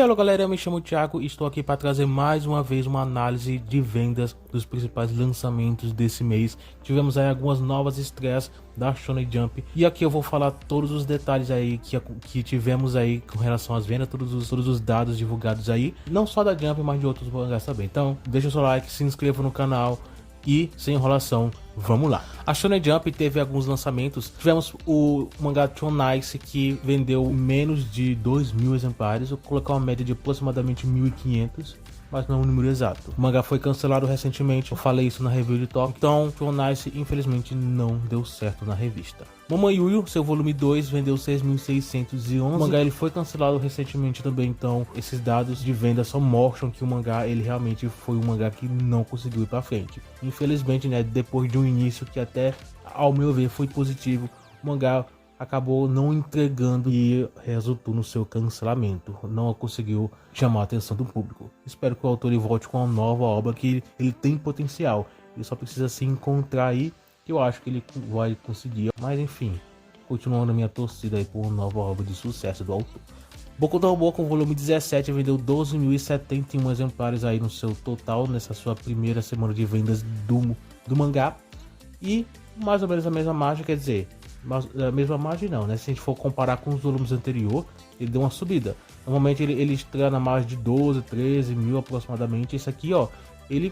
Hello galera, eu me chamo Thiago e estou aqui para trazer mais uma vez uma análise de vendas dos principais lançamentos desse mês. Tivemos aí algumas novas estreias da Shonen Jump e aqui eu vou falar todos os detalhes aí que tivemos aí com relação às vendas, todos os dados divulgados aí, não só da Jump, mas de outros mangás também. Então deixa o seu like, se inscreva no canal e sem enrolação, vamos lá. A Shonen Jump teve alguns lançamentos. Tivemos o mangá Too Nice, que vendeu menos de 2.000 exemplares. Eu vou colocar uma média de aproximadamente 1.500, mas não é um número exato. O mangá foi cancelado recentemente, eu falei isso na review de Top. Então Too Nice infelizmente não deu certo na revista. Mamãe Yuyu, seu volume 2, vendeu 6.611. O mangá ele foi cancelado recentemente também, então esses dados de venda só mostram que o mangá ele realmente foi um mangá que não conseguiu ir pra frente. Infelizmente, né, depois de um início que até ao meu ver foi positivo, o mangá acabou não entregando e resultou no seu cancelamento. Não conseguiu chamar a atenção do público. Espero que o autor volte com uma nova obra, que ele tem potencial. Ele só precisa se encontrar aí, que eu acho que ele vai conseguir. Mas enfim, continuando a minha torcida aí por uma nova obra de sucesso do autor. Boku no Hero, volume 17, vendeu 12.071 exemplares aí no seu total, nessa sua primeira semana de vendas do mangá. E mais ou menos a mesma margem, quer dizer, a mesma margem não, né? Se a gente for comparar com os volumes anteriores, ele deu uma subida. Normalmente ele estreia na margem de 12, 13 mil aproximadamente. Esse aqui, ó, ele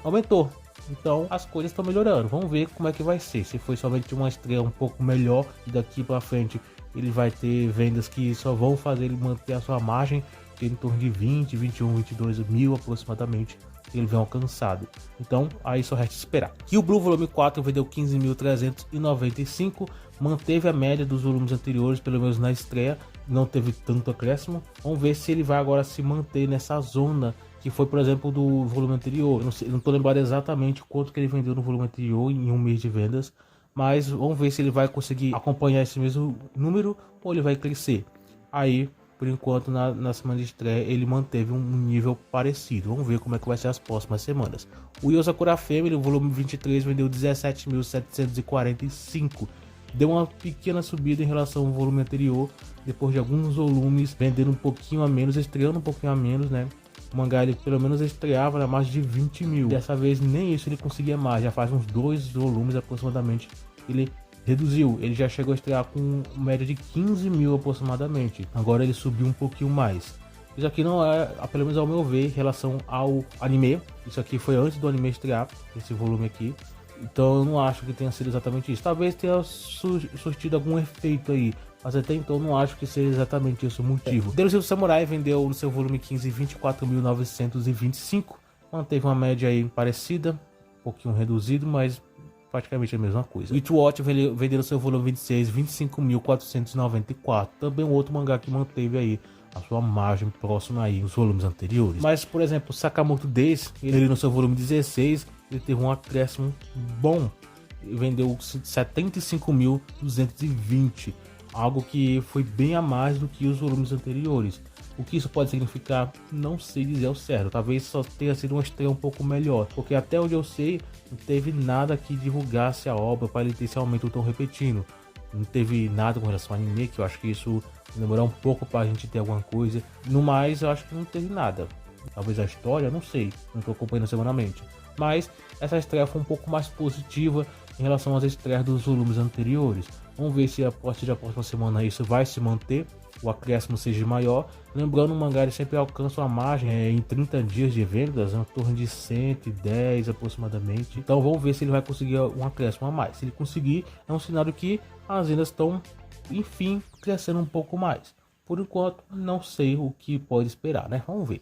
aumentou. Então as coisas estão melhorando. Vamos ver como é que vai ser. Se foi somente uma estreia um pouco melhor e daqui para frente ele vai ter vendas que só vão fazer ele manter a sua margem, que é em torno de 20, 21, 22 mil aproximadamente ele vem alcançado. Então aí só resta esperar. E o Blue volume 4 vendeu 15.395, manteve a média dos volumes anteriores, pelo menos na estreia, não teve tanto acréscimo. Vamos ver se ele vai agora se manter nessa zona que foi, por exemplo, do volume anterior. Eu não tô lembrado exatamente quanto que ele vendeu no volume anterior em um mês de vendas, mas vamos ver se ele vai conseguir acompanhar esse mesmo número ou ele vai crescer. Aí, por enquanto, na semana de estreia, ele manteve um nível parecido. Vamos ver como é que vai ser as próximas semanas. O Yu Sakura Family, o volume 23, vendeu 17.745. Deu uma pequena subida em relação ao volume anterior, depois de alguns volumes vendendo um pouquinho a menos, estreando um pouquinho a menos, né? O mangá ele pelo menos estreava na margem de 20 mil. Dessa vez nem isso ele conseguia mais. Já faz uns 2 volumes aproximadamente ele reduziu. Ele já chegou a estrear com média de 15 mil aproximadamente. Agora ele subiu um pouquinho mais. Isso aqui não é, pelo menos ao meu ver, em relação ao anime. Isso aqui foi antes do anime estrear, esse volume aqui. Então eu não acho que tenha sido exatamente isso. Talvez tenha surtido algum efeito aí, mas até então não acho que seja exatamente esse o motivo. Deus Samurai vendeu no seu volume 15 24.925. Manteve uma média aí parecida, um pouquinho reduzido, mas praticamente a mesma coisa. Witchwatch vendeu no seu volume 26 25.494. Também um outro mangá que manteve aí a sua margem próxima aí os volumes anteriores. Mas, por exemplo, Sakamoto Days, ele no seu volume 16, ele teve um acréscimo bom. Ele vendeu 75.220, algo que foi bem a mais do que os volumes anteriores. O que isso pode significar, não sei dizer ao certo. Talvez só tenha sido uma estreia um pouco melhor, porque até onde eu sei, não teve nada que divulgasse a obra para ele ter esse aumento tão repetindo. Não teve nada com relação ao anime, que eu acho que isso vai demorar um pouco para a gente ter alguma coisa. No mais, eu acho que não teve nada. Talvez a história, não sei, não estou acompanhando semanalmente. Mas essa estreia foi um pouco mais positiva em relação às estreias dos volumes anteriores. Vamos ver se a partir da próxima semana isso vai se manter, o acréscimo seja maior. Lembrando, o mangá ele sempre alcança uma margem em 30 dias de vendas, em torno de 110 aproximadamente. Então vamos ver se ele vai conseguir um acréscimo a mais. Se ele conseguir, é um sinal que as vendas estão, enfim, crescendo um pouco mais. Por enquanto, não sei o que pode esperar, né? Vamos ver.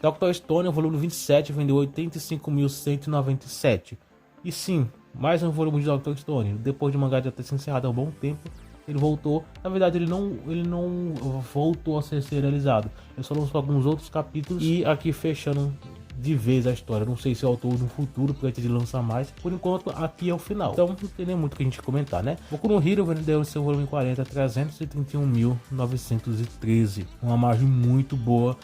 Dr. Stone, o volume 27, vendeu 85.197. E sim, mais um volume de Dr. Stone. Depois de o mangá já ter se encerrado há um bom tempo, ele voltou. Na verdade, ele não voltou a ser serializado. Ele só lançou alguns outros capítulos e aqui fechando de vez a história. Não sei se o autor no futuro pretende lançar mais. Por enquanto, aqui é o final. Então, não tem nem muito o que a gente comentar, né? Boku no Hero vendeu no seu volume 40 331.913. Uma margem muito boa.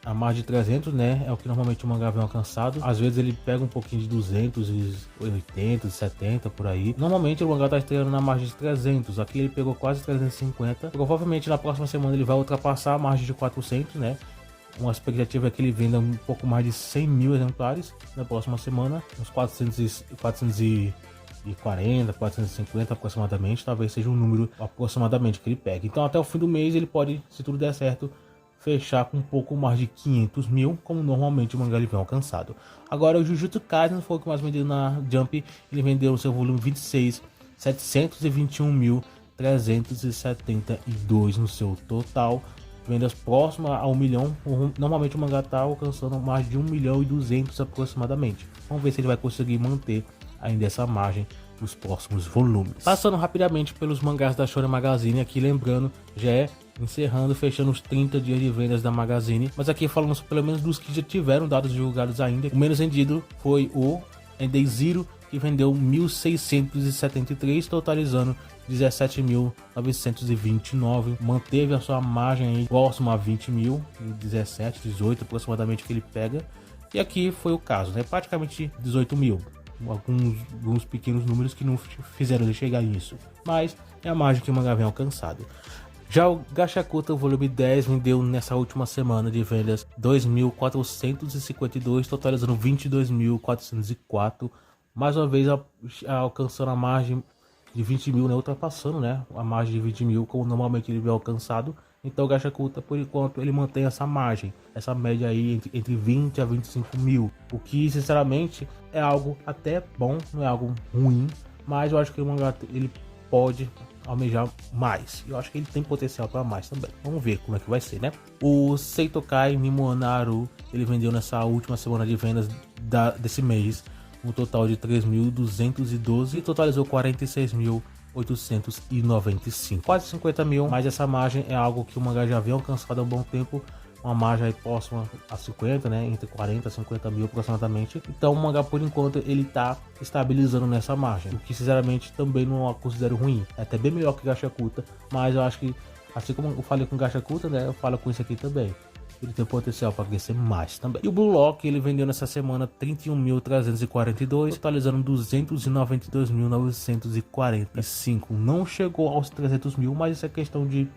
A margem de 300, né, é o que normalmente o mangá vem alcançado. Às vezes ele pega um pouquinho de 280, 70 por aí. Normalmente o mangá tá estreando na margem de 300. Aqui ele pegou quase 350. Provavelmente na próxima semana ele vai ultrapassar a margem de 400, né? Uma expectativa é que ele venda um pouco mais de 100 mil exemplares na próxima semana, uns 440, 450 aproximadamente, talvez seja um número aproximadamente que ele pega. Então até o fim do mês ele pode, se tudo der certo, fechar com um pouco mais de 500 mil, como normalmente o mangá ele vem alcançado. Agora o Jujutsu Kaisen foi o que mais vendeu na Jump, ele vendeu o seu volume 26, 721.372 no seu total, vendas próximas a 1 milhão. Normalmente o mangá está alcançando mais de 1 milhão e 200 aproximadamente. Vamos ver se ele vai conseguir manter ainda essa margem nos próximos volumes. Passando rapidamente pelos mangás da Shonen Magazine, aqui lembrando, já é encerrando, fechando os 30 dias de vendas da Magazine, mas aqui falamos pelo menos dos que já tiveram dados divulgados ainda. O menos vendido foi o Endei Zero, que vendeu 1.673, totalizando 17.929, manteve a sua margem aí próximo a 20 mil, 17, 18 aproximadamente que ele pega, e aqui foi o caso, né? Praticamente 18 mil, alguns pequenos números que não fizeram ele chegar nisso, mas é a margem que o mangá vem alcançado. Já o Gachakuta volume 10 vendeu nessa última semana de vendas 2.452, totalizando 22.404, mais uma vez alcançando a margem de 20 mil, né, ultrapassando, né, a margem de 20 mil como normalmente ele vem alcançado. Então o Gachakuta, por enquanto, ele mantém essa margem, essa média aí entre 20 a 25 mil, o que sinceramente é algo até bom, não é algo ruim, mas eu acho que o mangá ele pode almejar mais. Eu acho que ele tem potencial para mais também. Vamos ver como é que vai ser, né? O Seitokai Mimonaru, ele vendeu nessa última semana de vendas desse mês um total de 3.212 e totalizou 46.895, quase 50 mil, mas essa margem é algo que o mangá já vem alcançado há um bom tempo, uma margem aí próxima a 50, né, entre 40 e 50 mil aproximadamente. Então o mangá por enquanto ele tá estabilizando nessa margem, o que sinceramente também não considero ruim, é até bem melhor que Gachakuta, mas eu acho que assim como eu falei com Gachakuta, né, eu falo com isso aqui também, ele tem potencial para crescer mais também. E o Blue Lock ele vendeu nessa semana 31.342, totalizando 292.945. Não chegou aos 300 mil, mas isso é questão de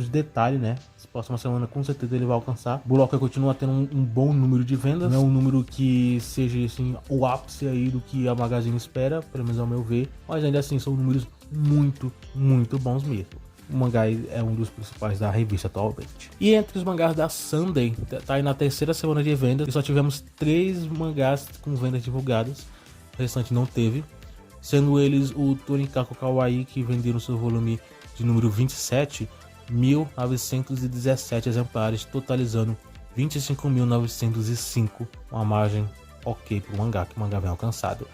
detalhe, né? Próxima semana com certeza ele vai alcançar. O Blue Lock continua tendo um bom número de vendas, não é um número que seja assim o ápice aí do que a Magazine espera, pelo menos ao meu ver, mas ainda assim são números muito bons mesmo. O mangá é um dos principais da revista atualmente. E entre os mangás da Sunday, tá aí na terceira semana de vendas, e só tivemos 3 mangás com vendas divulgadas, o restante não teve, sendo eles o Tonikaku Kawaii, que venderam seu volume de número 27, 1.917 exemplares, totalizando 25.905, uma margem ok para o mangá, que o mangá vem alcançado.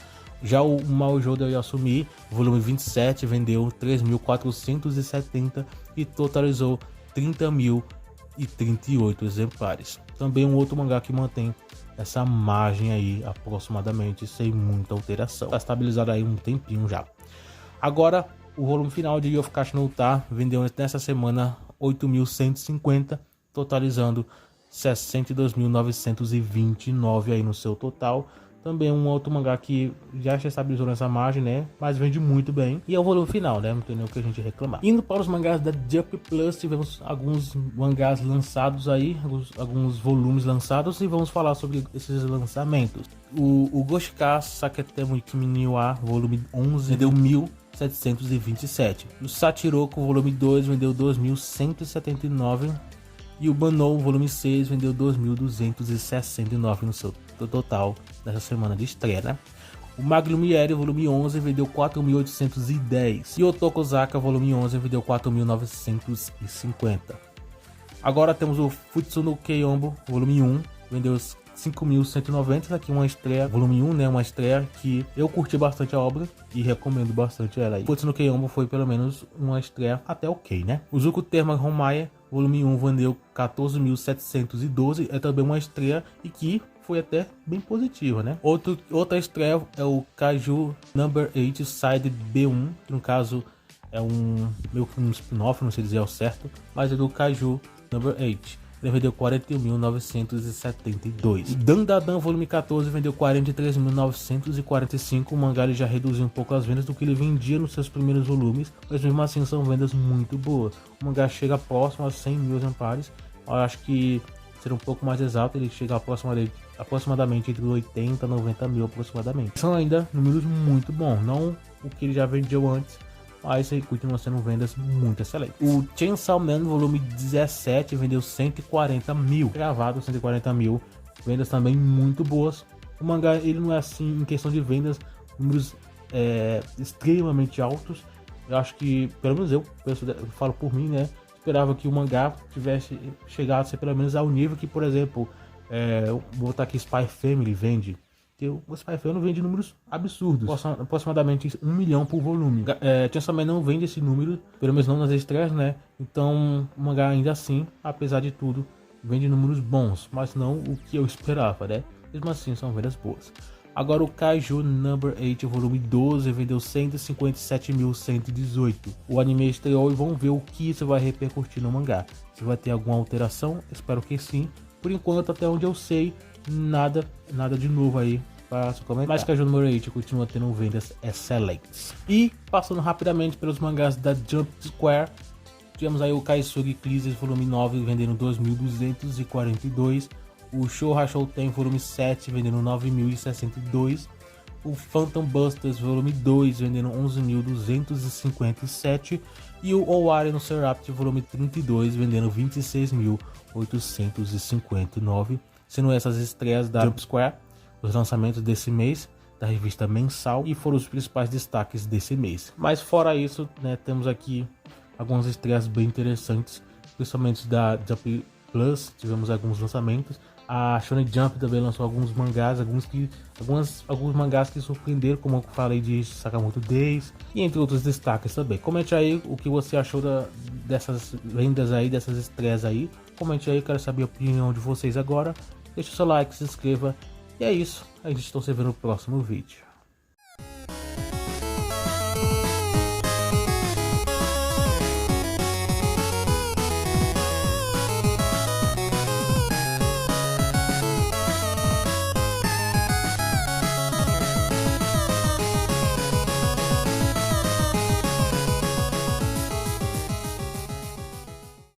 Já o Maojo de Yasumi, volume 27, vendeu 3.470 e totalizou 30.038 exemplares. Também um outro mangá que mantém essa margem aí aproximadamente sem muita alteração. Está estabilizado aí um tempinho já. Agora o volume final de Yofukashi no Uta vendeu nessa semana 8.150, totalizando 62.929 aí no seu total. Também um outro mangá que já se estabilizou nessa margem, né? Mas vende muito bem. E é o volume final, né? Não tem nem o que a gente reclamar. Indo para os mangás da Jump Plus, tivemos alguns mangás lançados aí, alguns volumes lançados, e vamos falar sobre esses lançamentos. O Goshika Saketemu Kimi wa volume 11 vendeu 1.727. O Satiroku volume 2 vendeu 2.179. E o Banou volume 6 vendeu 2.269 no seu total dessa semana de estreia, né? O Maglumiere volume 11 vendeu 4.810 e o Tokozaka volume 11 vendeu 4.950. Agora temos o Futsuno Keiyombo volume 1, vendeu 5.190, aqui uma estreia, volume 1, né, uma estreia que eu curti bastante a obra e recomendo bastante ela aí. Futsuno Keiyombo foi pelo menos uma estreia até ok, né? O Zuko Terma Homaya volume 1 vendeu 14.712, é também uma estreia e que foi até bem positiva, né? Outra estreia é o Kaiju Number 8 Side B1, que no caso é meio que um spin-off, não sei dizer ao certo, mas é do Kaiju Number 8. Ele vendeu 41.972. Dandadan volume 14 vendeu 43.945. O mangá ele já reduziu um pouco as vendas do que ele vendia nos seus primeiros volumes, mas mesmo assim são vendas muito boas. O mangá chega próximo a 100 mil exemplares. Eu acho que ser um pouco mais exato, ele chega aproximadamente entre 80 e 90 mil aproximadamente. São ainda números muito bons, não o que ele já vendeu antes, mas aí continua sendo vendas muito excelentes. O Chainsaw Man volume 17 vendeu 140 mil, gravado 140 mil, vendas também muito boas. O mangá ele não é assim em questão de vendas, números extremamente altos. Eu acho que, pelo menos eu falo por mim, né, esperava que o mangá tivesse chegado a ser pelo menos ao nível que, por exemplo, vou botar aqui Spy Family vende. O Spy Family vende números absurdos, aproximadamente 1 milhão por volume. Chainsaw Man não vende esse número, pelo menos não nas estreias, né? Então o mangá ainda assim, apesar de tudo, vende números bons, mas não o que eu esperava, né? Mesmo assim, são vendas boas. Agora o Kaiju Number 8, volume 12, vendeu 157.118. O anime estreou e vamos ver o que isso vai repercutir no mangá. Se vai ter alguma alteração, espero que sim. Por enquanto, até onde eu sei, nada de novo aí para se comentar. Mas Kaiju Number 8 continua tendo vendas excelentes. E passando rapidamente pelos mangás da Jump Square, tivemos aí o Kaisugi Crisis volume 9 vendendo 2.242. O Shouha Shouten volume 7 vendendo 9.062. O Phantom Busters volume 2 vendendo 11.257. E o Owari no Serapt volume 32 vendendo 26.859. Sendo essas estreias da Jump Square, os lançamentos desse mês da revista mensal, e foram os principais destaques desse mês. Mas fora isso, né, temos aqui algumas estreias bem interessantes, principalmente da Jump Plus, tivemos alguns lançamentos. A Shonen Jump também lançou alguns mangás, alguns mangás que surpreenderam, como eu falei de Sakamoto Days, e entre outros destaques também. Comente aí o que você achou dessas vendas aí, dessas estreias aí. Comente aí, quero saber a opinião de vocês agora. Deixe o seu like, se inscreva. E é isso, a gente está se vendo no próximo vídeo.